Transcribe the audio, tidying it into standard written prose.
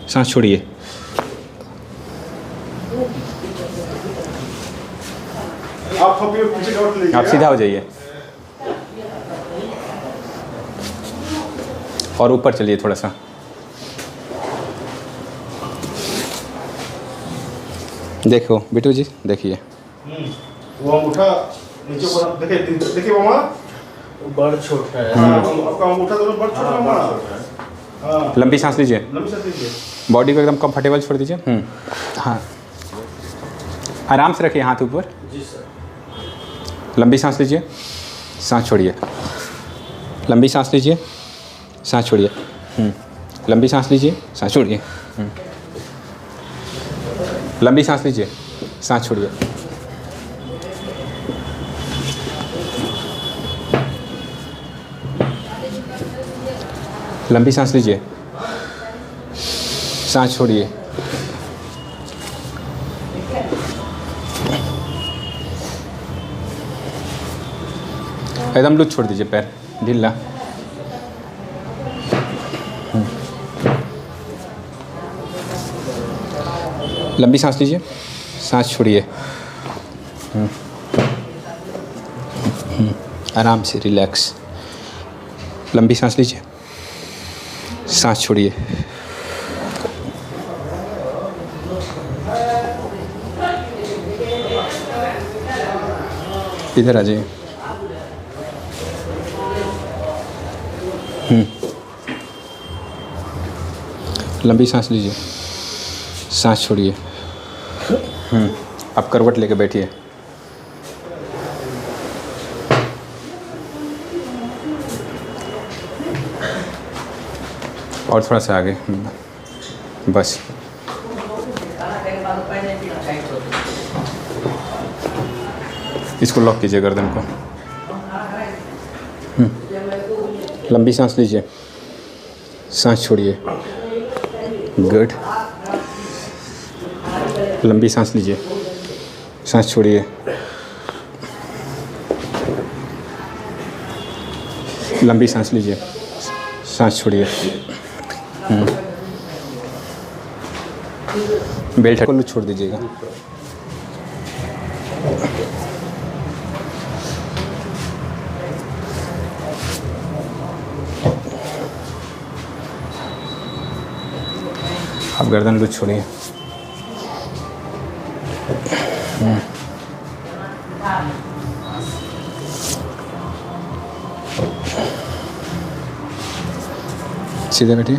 सांस छोड़िए। आप सीधा हो जाइए और ऊपर चलिए थोड़ा सा। देखो बिट्टू जी, देखिए वो अंगूठा नीचे ऊपर देखिए, देखिए मामा बड़ छोटा है। आपका अंगूठा दोनों बड़ छोटा है मामा। हाँ, लंबी सांस लीजिए, लंबी सांस लीजिए। बॉडी को एकदम कंफर्टेबल छोड़ दीजिए। हाँ, आराम से रखिए हाथ ऊपर। जी सर। लंबी सांस लीजिए, सांस छोड़िए। लंबी सांस लीजिए, सांस छोड़िए। लंबी सांस लीजिए, सांस छोड़िए। लंबी सांस लीजिए, सांस छोड़िए। लंबी सांस लीजिए, सांस छोड़िए। एकदम लूज छोड़ दीजिए, पैर ढीला। लंबी सांस लीजिए, सांस छोड़िए। आराम से रिलैक्स। लंबी सांस लीजिए, सांस छोड़िए। इधर आ जाइए। लंबी सांस लीजिए, सांस छोड़िए। आप करवट लेके बैठिए। और थोड़ा सा आगे, बस। इसको लॉक कीजिए गर्दन को। लंबी सांस लीजिए, सांस छोड़िए। गुड। लंबी सांस लीजिए, सांस छोड़िए। लंबी सांस लीजिए, सांस छोड़िए। बेल्ट को छोड़ दीजिएगा। आप गर्दन लूज छोड़िए। सीधे बैठिए।